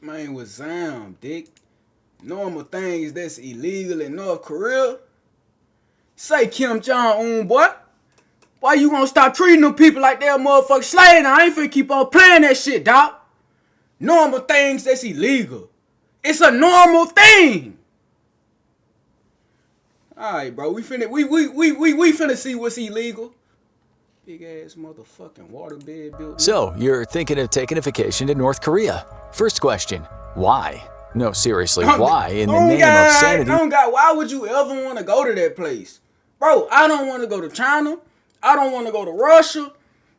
Man, with Zam, dick. Normal things that's illegal in North Korea. Say Kim Jon-Un, boy. Why you gonna stop treating them people like they're motherfucking slaves? I ain't finna keep on playing that shit, dog. Normal things that's illegal. It's a normal thing. Alright, bro. We finna see what's illegal. Big ass motherfucking waterbed built. So, you're thinking of taking a vacation to North Korea. First question, why? No, seriously, why in the name of sanity? Why would you ever want to go to that place? Bro, I don't want to go to China. I don't want to go to Russia.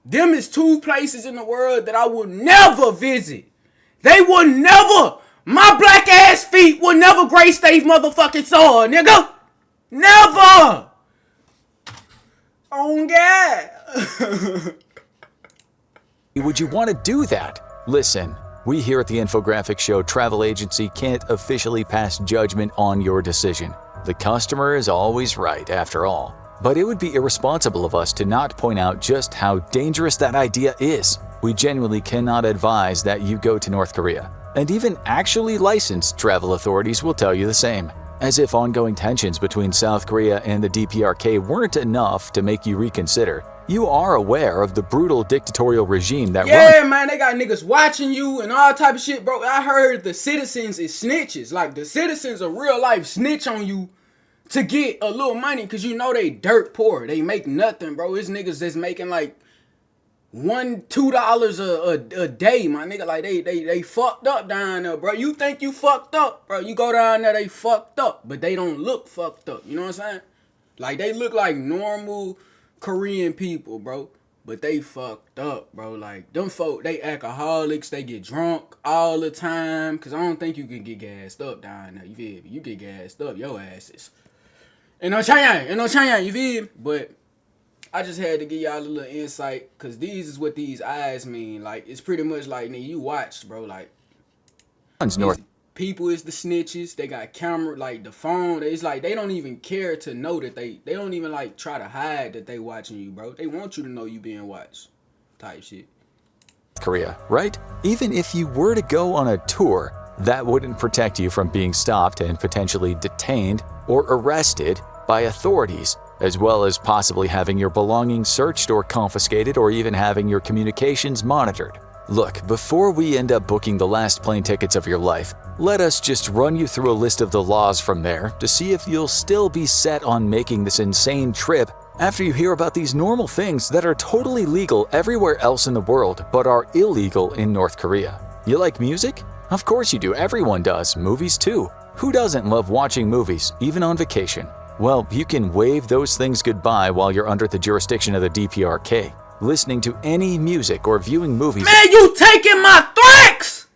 Them is two places in the world that I will never visit. They will never, my black ass feet will never grace they motherfucking soil, nigga. Never. Oh, God. Would you want to do that? Listen, we here at the Infographic Show Travel Agency can't officially pass judgment on your decision. The customer is always right, after all. But it would be irresponsible of us to not point out just how dangerous that idea is. We genuinely cannot advise that you go to North Korea. And even actually licensed travel authorities will tell you the same. As if ongoing tensions between South Korea and the DPRK weren't enough to make you reconsider. You are aware of the brutal dictatorial regime that Yeah, man, they got niggas watching you and all type of shit, bro. I heard the citizens is snitches. Like, the citizens of real life snitch on you to get a little money because you know they dirt poor. They make nothing, bro. It's niggas that's making like $1-2 a day, my nigga. Like, they fucked up down there, bro. You think you fucked up, bro. You go down there, they fucked up. But they don't look fucked up. You know what I'm saying? Like, they look like normal Korean people, bro. But they fucked up, bro. Like, them folk, they alcoholics. They get drunk all the time. Because I don't think you can get gassed up down there. You feel me? You get gassed up, your asses. And no China, you feel me? But I just had to give y'all a little insight, because these is what these eyes mean. Like, it's pretty much like, nigga, you watched, bro. Like, people is the snitches. They got camera, like, the phone. It's like, they don't even care to know that they don't even, like, try to hide that they watching you, bro. They want you to know you being watched type shit. Korea, right? Even if you were to go on a tour, that wouldn't protect you from being stopped and potentially detained or arrested by authorities, as well as possibly having your belongings searched or confiscated, or even having your communications monitored. Look, before we end up booking the last plane tickets of your life, let us just run you through a list of the laws from there to see if you'll still be set on making this insane trip after you hear about these normal things that are totally legal everywhere else in the world but are illegal in North Korea. You like music? Of course you do, everyone does, movies too. Who doesn't love watching movies, even on vacation? Well, you can wave those things goodbye while you're under the jurisdiction of the DPRK. Listening to any music or viewing movies— Man, you taking my threats!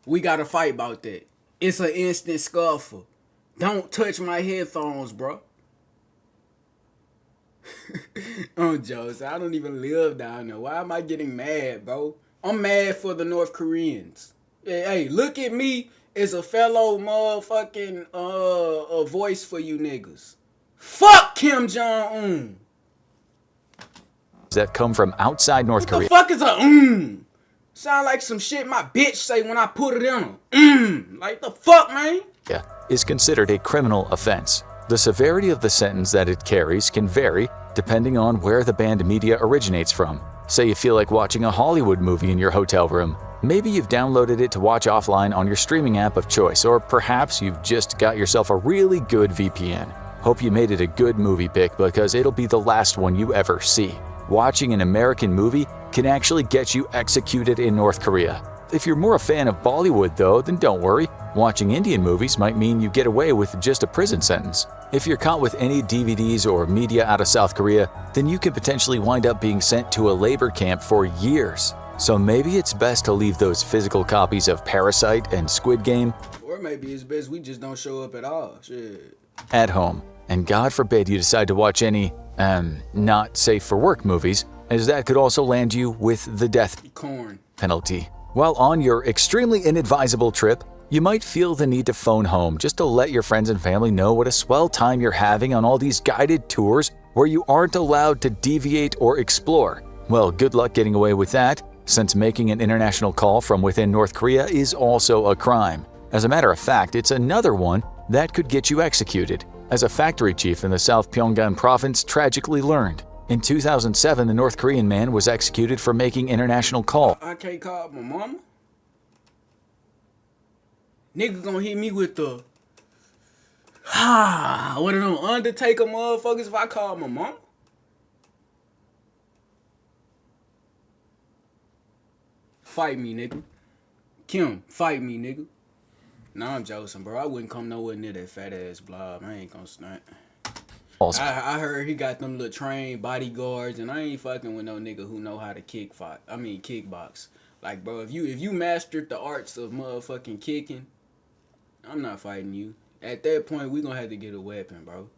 We gotta fight about that. It's an instant scuffle. Don't touch my headphones, bro. Oh, Joseph, I don't even live down there. Why am I getting mad, bro? I'm mad for the North Koreans. Hey, look at me as a fellow motherfucking a voice for you niggas. Fuck Kim Jong-Un. that come from outside North Korea. What the fuck is a Sound like some shit my bitch say when I put it in her. Like the fuck, man? Yeah, is considered a criminal offense. The severity of the sentence that it carries can vary depending on where the banned media originates from. Say you feel like watching a Hollywood movie in your hotel room. Maybe you've downloaded it to watch offline on your streaming app of choice, or perhaps you've just got yourself a really good VPN. Hope you made it a good movie pick, because it'll be the last one you ever see. Watching an American movie can actually get you executed in North Korea. If you're more a fan of Bollywood though, then don't worry. Watching Indian movies might mean you get away with just a prison sentence. If you're caught with any DVDs or media out of South Korea, then you could potentially wind up being sent to a labor camp for years. So maybe it's best to leave those physical copies of Parasite and Squid Game, or maybe it's best we just don't show up at all. Shit. At home. And God forbid you decide to watch any, not safe for work movies, as that could also land you with the death penalty. While on your extremely inadvisable trip, you might feel the need to phone home just to let your friends and family know what a swell time you're having on all these guided tours where you aren't allowed to deviate or explore. Well, good luck getting away with that. since making an international call from within North Korea is also a crime. As a matter of fact, it's another one that could get you executed, as a factory chief in the South Pyongan province tragically learned. In 2007, the North Korean man was executed for making international call. I can't call my mama. Nigga gonna hit me with the one of them Undertaker motherfuckers if I call my mama. Fight me, nigga. Kim, fight me, nigga. Nah, I'm joking, bro. I wouldn't come nowhere near that fat ass blob. I ain't gonna stunt. I heard he got them little trained bodyguards, and I ain't fucking with no nigga who know how to kickbox. Like, bro, if you mastered the arts of motherfucking kicking, I'm not fighting you. At that point, we gonna have to get a weapon, bro.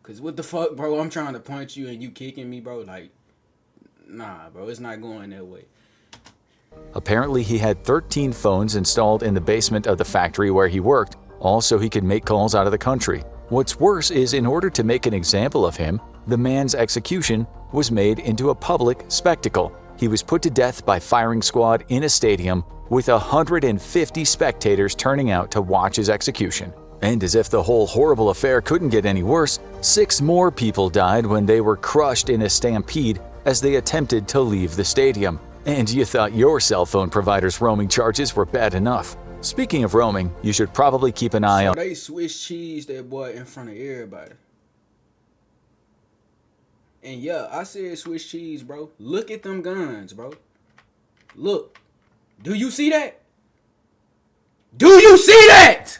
Cause what the fuck, bro? I'm trying to punch you and you kicking me, bro. Like, nah, bro. It's not going that way. Apparently, he had 13 phones installed in the basement of the factory where he worked, all so he could make calls out of the country. What's worse is, in order to make an example of him, the man's execution was made into a public spectacle. He was put to death by firing squad in a stadium with 150 spectators turning out to watch his execution. And as if the whole horrible affair couldn't get any worse, 6 more people died when they were crushed in a stampede as they attempted to leave the stadium. And you thought your cell phone provider's roaming charges were bad enough. Speaking of roaming, you should probably keep an eye on. They Swiss cheese that boy in front of everybody. And yeah, I said Swiss cheese, bro. Look at them guns, bro. Look. Do you see that? Do you see that?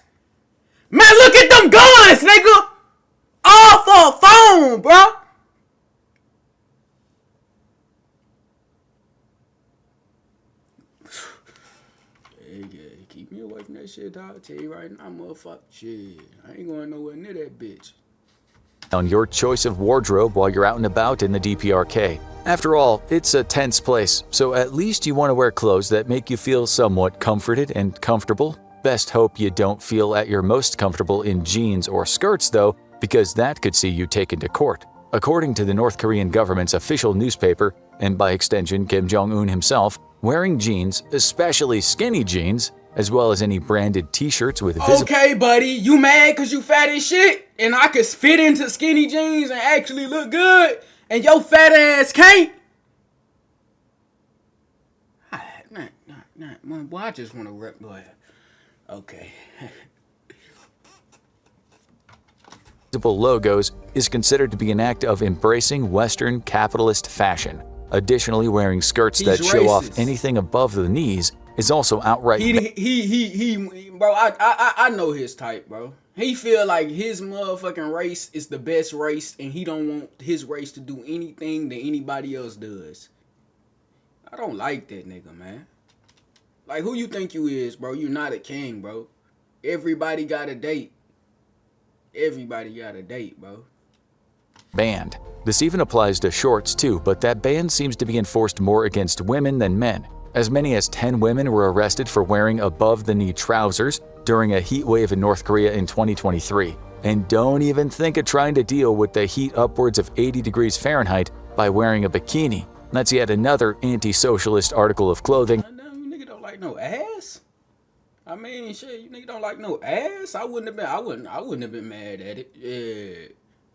Man, look at them guns, nigga. All for a phone, bro. Keep me away from that shit, dog. I tell you right now, motherfucker. Shit, I ain't going nowhere near that bitch. On your choice of wardrobe while you're out and about in the DPRK. After all, it's a tense place, so at least you want to wear clothes that make you feel somewhat comforted and comfortable. Best hope you don't feel at your most comfortable in jeans or skirts though, because that could see you taken to court. According to the North Korean government's official newspaper, and by extension Kim Jong-Un himself, wearing jeans, especially skinny jeans, as well as any branded t-shirts with visible... Okay, buddy, you mad cause you fat as shit and I could fit into skinny jeans and actually look good and your fat ass can't? Nah, boy, I just want to rep, boy. Okay. Visible logos is considered to be an act of embracing Western capitalist fashion. Additionally, wearing skirts that show off anything above the knees is also outright. Bro, I know his type, bro. He feel like his motherfucking race is the best race, and he don't want his race to do anything that anybody else does. I don't like that nigga, man. Like, who you think you is, bro? You're not a king, bro. Everybody got a date. Everybody got a date, bro. Banned. This even applies to shorts too, but that ban seems to be enforced more against women than men. As many as 10 women were arrested for wearing above-the-knee trousers during a heat wave in North Korea in 2023. And don't even think of trying to deal with the heat upwards of 80 degrees Fahrenheit by wearing a bikini. That's yet another anti-socialist article of clothing. Nigga don't like no ass. I mean, shit, you nigga don't like no ass. I wouldn't have been mad at it. Yeah.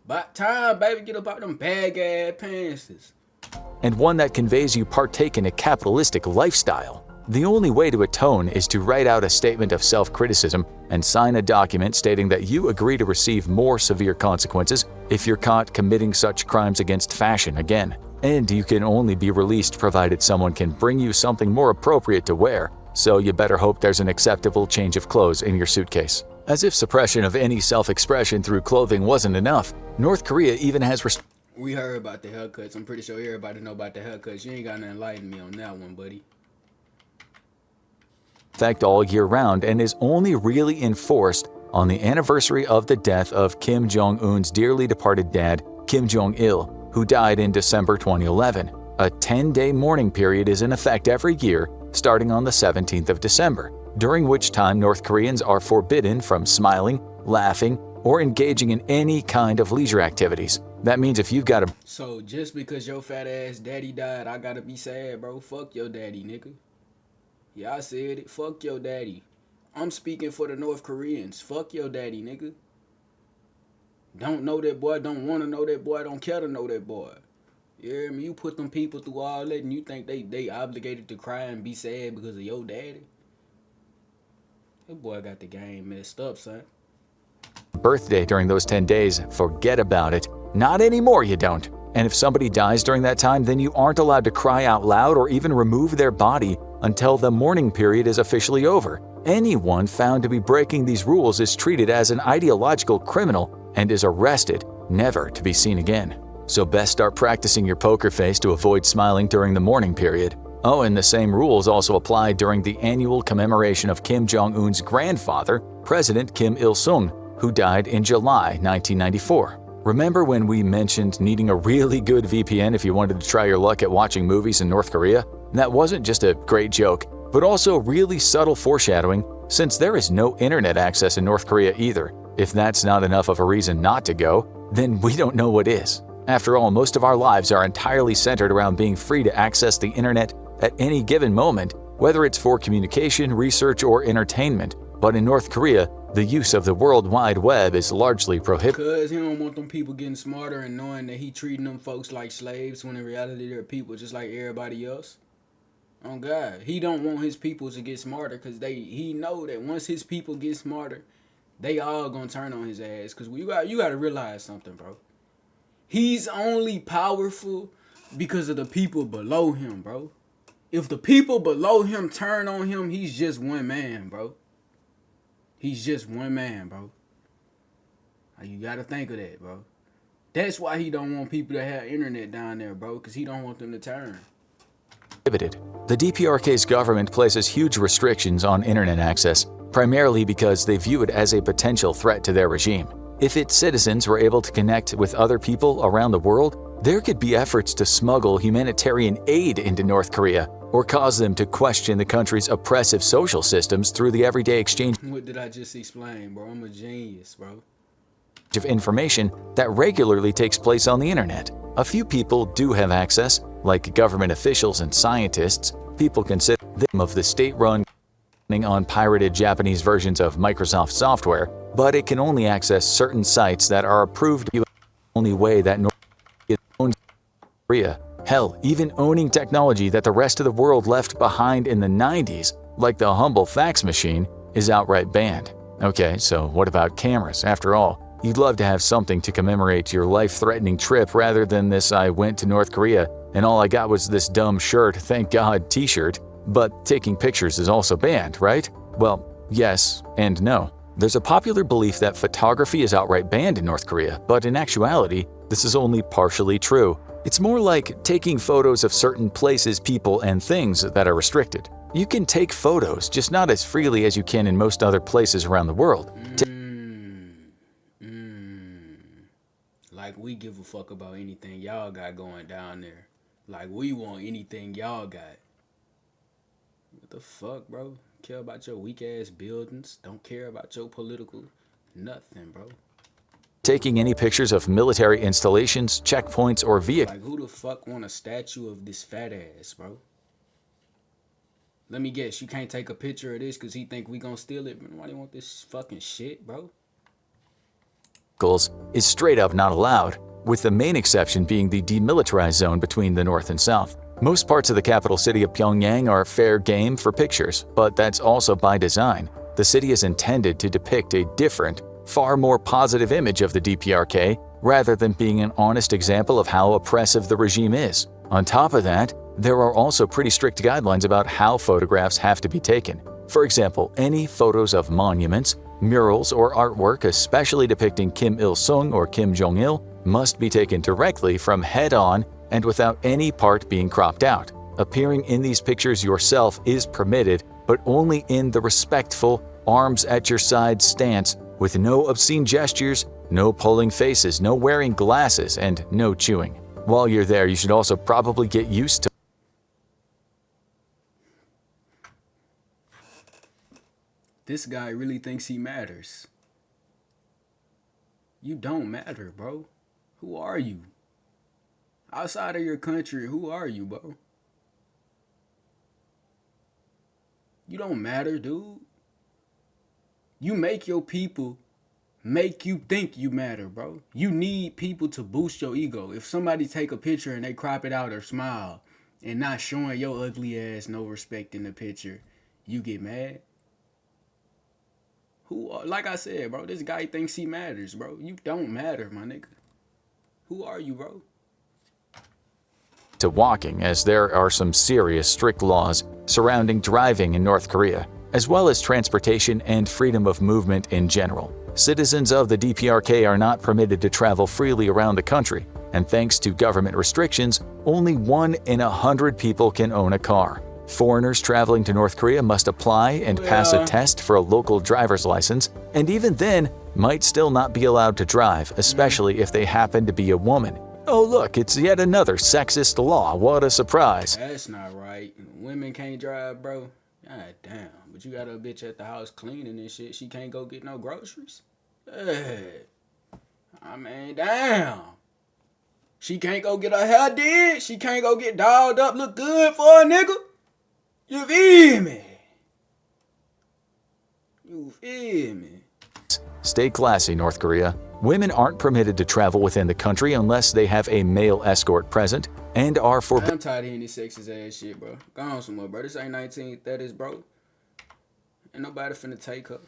About time, baby, get up out them bag-ass pants. And one that conveys you partake in a capitalistic lifestyle. The only way to atone is to write out a statement of self-criticism and sign a document stating that you agree to receive more severe consequences if you're caught committing such crimes against fashion again. And you can only be released provided someone can bring you something more appropriate to wear, so you better hope there's an acceptable change of clothes in your suitcase. As if suppression of any self-expression through clothing wasn't enough, North Korea even has We heard about the haircuts. I'm pretty sure everybody know about the haircuts. You ain't got to enlighten me on that one, buddy. Effect all year round and is only really enforced on the anniversary of the death of Kim Jong-un's dearly departed dad, Kim Jong-il, who died in December 2011. A 10-day mourning period is in effect every year, starting on the 17th of December, during which time North Koreans are forbidden from smiling, laughing, or engaging in any kind of leisure activities. That means if you've got a So just because your fat ass daddy died, I gotta be sad, bro. Fuck your daddy, nigga. Yeah, I said it. Fuck your daddy. I'm speaking for the North Koreans. Fuck your daddy, nigga. Don't know that boy, don't want to know that boy, don't care to know that boy. You hear me? You put them people through all that and you think they obligated to cry and be sad because of your daddy? That boy got the game messed up, son. birthday during those 10 days, forget about it. Not anymore, you don't. And if somebody dies during that time, then you aren't allowed to cry out loud or even remove their body until the mourning period is officially over. Anyone found to be breaking these rules is treated as an ideological criminal and is arrested, never to be seen again. So best start practicing your poker face to avoid smiling during the mourning period. Oh, and the same rules also apply during the annual commemoration of Kim Jong-un's grandfather, President Kim Il-sung, who died in July 1994. Remember when we mentioned needing a really good VPN if you wanted to try your luck at watching movies in North Korea? That wasn't just a great joke, but also really subtle foreshadowing, since there is no internet access in North Korea either. If that's not enough of a reason not to go, then we don't know what is. After all, most of our lives are entirely centered around being free to access the internet at any given moment, whether it's for communication, research, or entertainment. But in North Korea, the use of the World Wide Web is largely prohibited. Because he don't want them people getting smarter and knowing that he treating them folks like slaves when in reality they're people just like everybody else. Oh God, he don't want his people to get smarter because he know that once his people get smarter, they all gonna turn on his ass. Because you got to realize something, bro. He's only powerful because of the people below him, bro. If the people below him turn on him, he's just one man, bro. He's just one man, bro. You gotta think of that, bro. That's why he don't want people to have internet down there, bro, because he don't want them to turn. The DPRK's government places huge restrictions on internet access, primarily because they view it as a potential threat to their regime. If its citizens were able to connect with other people around the world, there could be efforts to smuggle humanitarian aid into North Korea or cause them to question the country's oppressive social systems through the everyday exchange What did I just explain, bro? I'm a genius, bro. of information that regularly takes place on the internet. A few people do have access, like government officials and scientists. People consider them of the state-run on pirated Japanese versions of Microsoft software, but it can only access certain sites that are approved the only way that North Korea owns Korea. Hell, even owning technology that the rest of the world left behind in the 90s, like the humble fax machine, is outright banned. Okay, so what about cameras? After all, you'd love to have something to commemorate your life-threatening trip rather than this "I went to North Korea and all I got was this dumb shirt, thank God" t-shirt. But taking pictures is also banned, right? Well, yes and no. There's a popular belief that photography is outright banned in North Korea, but in actuality, this is only partially true. It's more like taking photos of certain places, people, and things that are restricted. You can take photos, just not as freely as you can in most other places around the world. Like we give a fuck about anything y'all got going down there. Like we want anything y'all got. What the fuck, bro? Care about your weak ass buildings. Don't care about your political nothing, bro. Taking any pictures of military installations, checkpoints, or vehicles. Like who the fuck want a statue of this fat ass, bro? Let me guess, you can't take a picture of this because he think we gonna steal it. Why do you want this fucking shit, bro? Is straight up not allowed, with the main exception being the demilitarized zone between the north and south. Most parts of the capital city of Pyongyang are fair game for pictures, but that's also by design. The city is intended to depict a different, far more positive image of the DPRK rather than being an honest example of how oppressive the regime is. On top of that, there are also pretty strict guidelines about how photographs have to be taken. For example, any photos of monuments, murals, or artwork especially depicting Kim Il-sung or Kim Jong-il must be taken directly from head-on and without any part being cropped out. Appearing in these pictures yourself is permitted, but only in the respectful, arms at your side stance, with no obscene gestures, no pulling faces, no wearing glasses, and no chewing. While you're there, you should also probably get used to This guy really thinks he matters. You don't matter, bro. Who are you? Outside of your country, who are you, bro? You don't matter, dude. You make your people make you think you matter, bro. You need people to boost your ego. If somebody take a picture and they crop it out or smile and not showing your ugly ass no respect in the picture, you get mad. Like I said, bro, this guy thinks he matters, bro. You don't matter, my nigga. Who are you, bro? To walking, as there are some serious strict laws surrounding driving in North Korea, as well as transportation and freedom of movement in general. Citizens of the DPRK are not permitted to travel freely around the country, and thanks to government restrictions, only 1 in 100 people can own a car. Foreigners traveling to North Korea must apply and pass a test for a local driver's license, and even then, might still not be allowed to drive, especially if they happen to be a woman. Oh look, it's yet another sexist law, what a surprise. That's not right. Women can't drive, bro. God damn. But you got a bitch at the house cleaning and shit. She can't go get no groceries? Hey. I mean, damn. She can't go get her hair did. She can't go get dolled up, look good for a nigga. You feel me? You feel me? Stay classy, North Korea. Women aren't permitted to travel within the country unless they have a male escort present and are forbidden. I'm tired of hearing this sexist ass shit, bro. Go on somewhere, bro. This ain't 1930s, bro. Ain't nobody finna take her.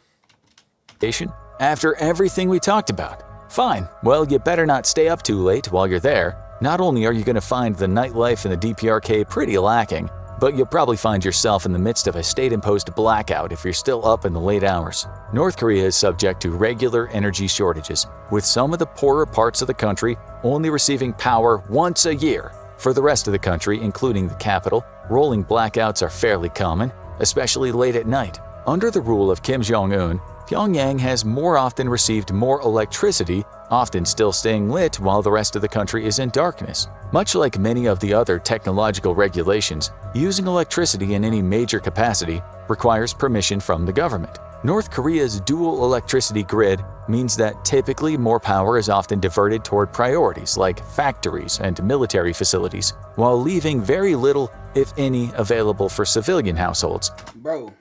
After everything we talked about. Fine, well, you better not stay up too late while you're there. Not only are you going to find the nightlife in the DPRK pretty lacking, but you'll probably find yourself in the midst of a state-imposed blackout if you're still up in the late hours. North Korea is subject to regular energy shortages, with some of the poorer parts of the country only receiving power once a year. For the rest of the country, including the capital, rolling blackouts are fairly common, especially late at night. Under the rule of Kim Jon-Un, Pyongyang has more often received more electricity, often still staying lit while the rest of the country is in darkness. Much like many of the other technological regulations, using electricity in any major capacity requires permission from the government. North Korea's dual electricity grid means that typically more power is often diverted toward priorities like factories and military facilities, while leaving very little, if any, available for civilian households. Bro,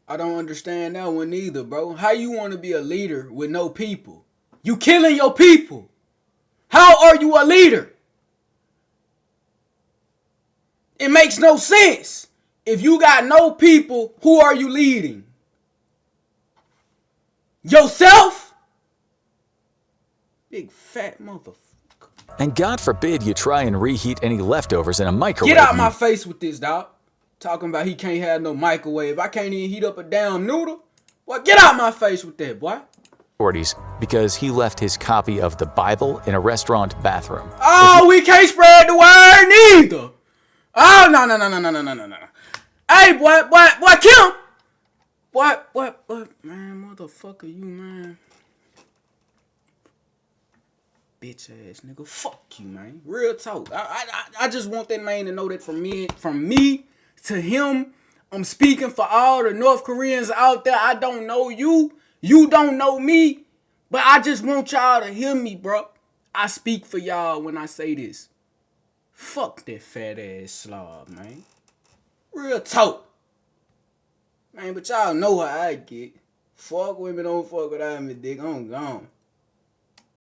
I don't understand that one either, bro. How you want to be a leader with no people? You killing your people. How are you a leader? It makes no sense. If you got no people, who are you leading? Yourself? Big fat motherfucker. And God forbid you try and reheat any leftovers in a microwave. Get out my face with this, dog. Talking about he can't have no microwave. I can't even heat up a damn noodle. Boy, get out my face with that, boy. Because he left his copy of the Bible in a restaurant bathroom. Oh, we can't spread the word neither. Oh, no. Hey, boy, Kim. What, man, motherfucker, you, man. Bitch ass nigga, fuck you, man. Real talk. I just want that man to know that from me to him, I'm speaking for all the North Koreans out there. I don't know you. You don't know me. But I just want y'all to hear me, bro. I speak for y'all when I say this. Fuck that fat ass slob, man. Real talk. Man, but y'all know how I get. Fuck women, don't fuck without me, dick. I'm gone.